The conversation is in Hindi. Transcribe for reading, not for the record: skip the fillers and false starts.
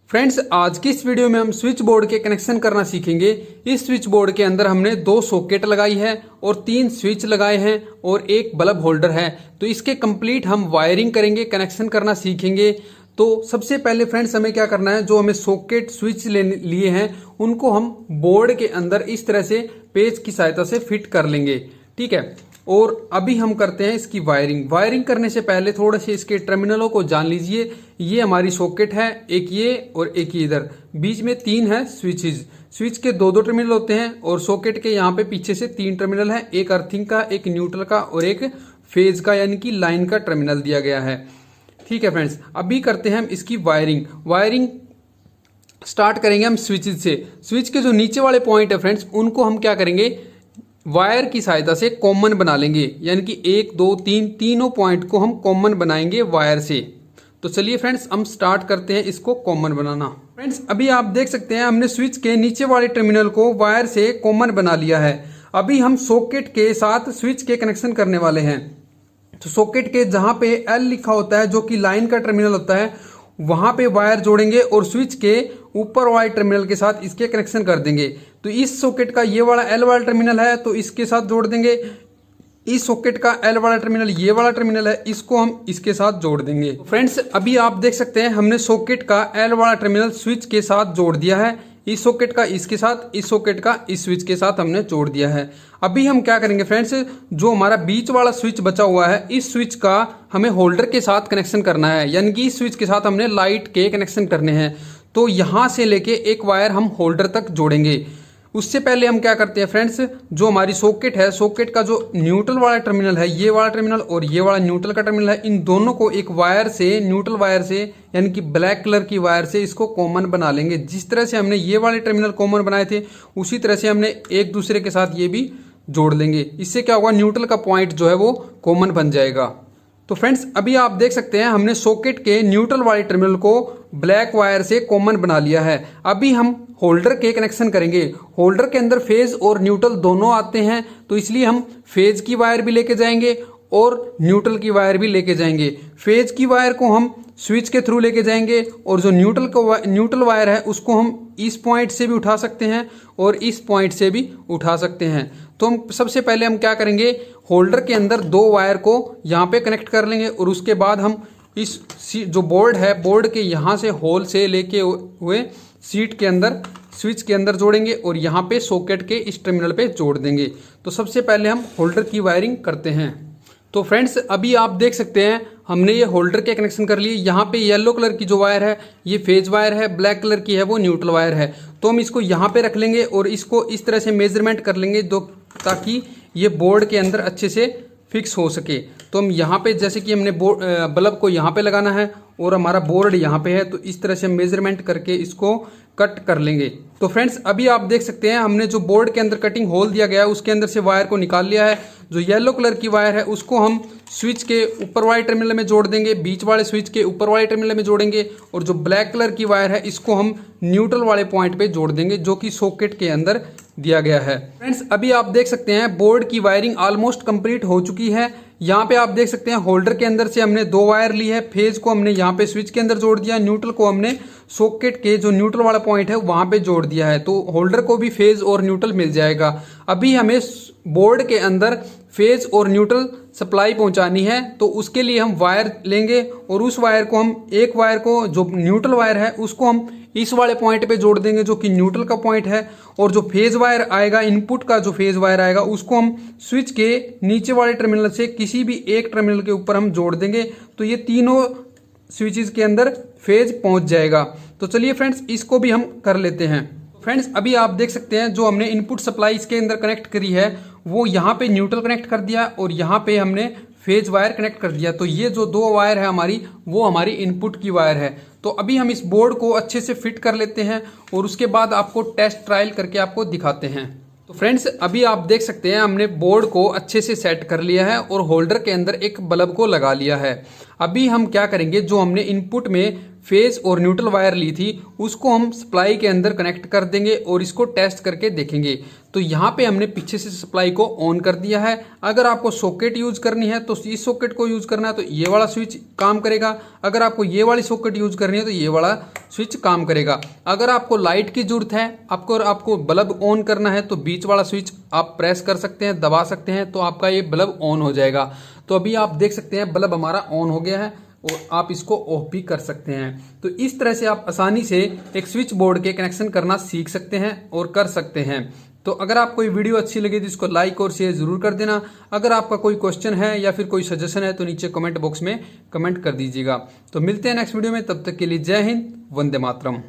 फ्रेंड्स, आज की इस वीडियो में हम स्विच बोर्ड के कनेक्शन करना सीखेंगे। इस स्विच बोर्ड के अंदर हमने 2 सॉकेट लगाई है और 3 स्विच लगाए हैं और एक बल्ब होल्डर है। तो इसके कंप्लीट हम वायरिंग करेंगे, कनेक्शन करना सीखेंगे। तो सबसे पहले फ्रेंड्स हमें क्या करना है, जो हमें सॉकेट स्विच लिए हैं उनको हम बोर्ड के अंदर इस तरह से पेच की सहायता से फिट कर लेंगे। ठीक है, और अभी हम करते हैं इसकी वायरिंग करने से पहले थोड़े से इसके टर्मिनलों को जान लीजिए। ये हमारी सॉकेट है, एक ये और एक ये इधर, बीच में 3 है स्विचेस। स्विच के 2 टर्मिनल होते हैं और सॉकेट के यहाँ पे पीछे से 3 टर्मिनल है, एक अर्थिंग का, एक न्यूट्रल का और एक फेज का यानी कि लाइन का टर्मिनल दिया गया है। ठीक है फ्रेंड्स, अभी करते हैं हम इसकी वायरिंग स्टार्ट करेंगे हम स्विचेस से। स्विच के जो नीचे वाले पॉइंट है फ्रेंड्स, उनको हम क्या करेंगे, वायर की सहायता से कॉमन बना लेंगे, यानी कि 1 2 3 तीनों पॉइंट को हम कॉमन बनाएंगे वायर से। तो चलिए फ्रेंड्स हम स्टार्ट करते हैं इसको कॉमन बनाना। फ्रेंड्स अभी आप देख सकते हैं हमने स्विच के नीचे वाले टर्मिनल को वायर से कॉमन बना लिया है। अभी हम सॉकेट के साथ स्विच के कनेक्शन करने वाले हैं। तो सॉकेट के जहां पे एल लिखा होता है जो कि लाइन का टर्मिनल होता है, वहां पे वायर जोड़ेंगे और स्विच के ऊपर वाले टर्मिनल के साथ इसके कनेक्शन कर देंगे। तो इस सॉकेट का ये वाला एल वाला टर्मिनल है तो इसके साथ जोड़ देंगे। इस सॉकेट का एल वाला टर्मिनल ये वाला टर्मिनल है, इसको हम इसके साथ जोड़ देंगे। फ्रेंड्स अभी आप देख सकते हैं हमने सॉकेट का एल वाला टर्मिनल स्विच के साथ जोड़ दिया है। इस सॉकेट का इसके साथ, इस सॉकेट का इस स्विच के साथ हमने जोड़ दिया है। अभी हम क्या करेंगे फ्रेंड्स, जो हमारा बीच वाला स्विच बचा हुआ है, इस स्विच का हमें होल्डर के साथ कनेक्शन करना है, यानी कि इस स्विच के साथ हमने लाइट के कनेक्शन करने हैं। तो यहां से लेके एक वायर हम होल्डर तक जोड़ेंगे। उससे पहले हम क्या करते हैं फ्रेंड्स, जो हमारी सॉकेट है, सॉकेट का जो न्यूट्रल वाला टर्मिनल है, ये वाला टर्मिनल और ये वाला न्यूट्रल का टर्मिनल है, इन दोनों को एक वायर से, न्यूट्रल वायर से यानी कि ब्लैक कलर की वायर से इसको कॉमन बना लेंगे। जिस तरह से हमने ये वाले टर्मिनल कॉमन बनाए थे उसी तरह से हमने एक दूसरे के साथ ये भी जोड़ लेंगे। इससे क्या होगा, न्यूट्रल का पॉइंट जो है वो कॉमन बन जाएगा। तो फ्रेंड्स अभी आप देख सकते हैं हमने सॉकेट के न्यूट्रल वाले टर्मिनल को ब्लैक वायर से कॉमन बना लिया है। अभी हम होल्डर के कनेक्शन करेंगे। होल्डर के अंदर फेज और न्यूट्रल दोनों आते हैं, तो इसलिए हम फेज की वायर भी लेके जाएंगे और न्यूट्रल की वायर भी लेके जाएंगे। फेज की वायर को हम स्विच के थ्रू लेके जाएंगे और जो न्यूट्रल वायर है उसको हम इस पॉइंट से भी उठा सकते हैं और इस पॉइंट से भी उठा सकते हैं। तो हम सबसे पहले हम क्या करेंगे, होल्डर के अंदर 2 वायर को यहाँ पे कनेक्ट कर लेंगे और उसके बाद हम इस जो बोर्ड है, बोर्ड के यहाँ से होल से लेके हुए सीट के अंदर, स्विच के अंदर जोड़ेंगे और यहाँ पे सॉकेट के इस टर्मिनल पे जोड़ देंगे। तो सबसे पहले हम होल्डर की वायरिंग करते हैं। तो फ्रेंड्स अभी आप देख सकते हैं हमने ये होल्डर के कनेक्शन कर लिए। यहाँ पे येलो कलर की जो वायर है ये फेज वायर है, ब्लैक कलर की है वो न्यूट्रल वायर है। तो हम इसको यहाँ पे रख लेंगे और इसको इस तरह से मेजरमेंट कर लेंगे ताकि ये बोर्ड के अंदर अच्छे से फिक्स हो सके। तो हम यहाँ पे, जैसे कि हमने बल्ब को यहाँ पे लगाना है और हमारा बोर्ड यहाँ पे है, तो इस तरह से मेजरमेंट करके इसको कट कर लेंगे। तो फ्रेंड्स अभी आप देख सकते हैं हमने जो बोर्ड के अंदर कटिंग होल दिया गया है उसके अंदर से वायर को निकाल लिया है। जो येलो कलर की वायर है उसको हम स्विच के ऊपर वाले टर्मिनल में जोड़ देंगे, बीच वाले स्विच के ऊपर वाले टर्मिनल में जोड़ेंगे और जो ब्लैक कलर की वायर है इसको हम न्यूट्रल वाले पॉइंट पे जोड़ देंगे जो कि सॉकेट के अंदर दिया गया है। फ्रेंड्स अभी आप देख सकते हैं बोर्ड की वायरिंग ऑलमोस्ट कंप्लीट हो चुकी है। यहाँ पे आप देख सकते हैं होल्डर के अंदर से हमने 2 वायर ली है। फेज को हमने यहाँ पे स्विच के अंदर जोड़ दिया, न्यूट्रल को हमने सॉकेट के जो न्यूट्रल वाला पॉइंट है वहां पे जोड़ दिया है। तो होल्डर को भी फेज और न्यूट्रल मिल जाएगा। अभी हमें बोर्ड के अंदर फेज और न्यूट्रल सप्लाई पहुंचानी है, तो उसके लिए हम वायर लेंगे और उस वायर को हम, एक वायर को जो न्यूट्रल वायर है उसको हम इस वाले पॉइंट पे जोड़ देंगे जो कि न्यूट्रल का पॉइंट है, और जो फेज वायर आएगा, इनपुट का जो फेज वायर आएगा उसको हम स्विच के नीचे वाले टर्मिनल से किसी भी एक टर्मिनल के ऊपर हम जोड़ देंगे। तो ये तीनों स्विचेस के अंदर फेज पहुंच जाएगा। तो चलिए फ्रेंड्स इसको भी हम कर लेते हैं। फ्रेंड्स अभी आप देख सकते हैं जो हमने इनपुट सप्लाई इसके अंदर कनेक्ट करी है वो यहाँ पे न्यूट्रल कनेक्ट कर दिया और यहाँ पे हमने फेज वायर कनेक्ट कर दिया। तो ये जो 2 वायर है हमारी, वो हमारी इनपुट की वायर है। तो अभी हम इस बोर्ड को अच्छे से फिट कर लेते हैं और उसके बाद आपको टेस्ट ट्रायल करके आपको दिखाते हैं। तो फ्रेंड्स अभी आप देख सकते हैं हमने बोर्ड को अच्छे से सेट कर लिया है और होल्डर के अंदर एक बल्ब को लगा लिया है। अभी हम क्या करेंगे, जो हमने इनपुट में फेज और न्यूट्रल वायर ली थी उसको हम सप्लाई के अंदर कनेक्ट कर देंगे और इसको टेस्ट करके देखेंगे। तो यहाँ पे हमने पीछे से सप्लाई को ऑन कर दिया है। अगर आपको सॉकेट यूज करनी है तो इस सॉकेट को यूज करना है तो ये वाला स्विच काम करेगा। अगर आपको ये वाली सॉकेट यूज करनी है तो ये वाला स्विच काम करेगा। अगर आपको लाइट की जरूरत है, आपको बल्ब ऑन करना है तो बीच वाला स्विच आप प्रेस कर सकते हैं, दबा सकते हैं तो आपका ये बल्ब ऑन हो जाएगा। तो अभी आप देख सकते हैं बल्ब हमारा ऑन हो गया है और आप इसको ऑफ भी कर सकते हैं। तो इस तरह से आप आसानी से एक स्विच बोर्ड के कनेक्शन करना सीख सकते हैं और कर सकते हैं। तो अगर आपको ये वीडियो अच्छी लगी तो इसको लाइक और शेयर जरूर कर देना। अगर आपका कोई क्वेश्चन है या फिर कोई सजेशन है तो नीचे कमेंट बॉक्स में कमेंट कर दीजिएगा। तो मिलते हैं नेक्स्ट वीडियो में, तब तक के लिए जय हिंद, वंदे मातरम।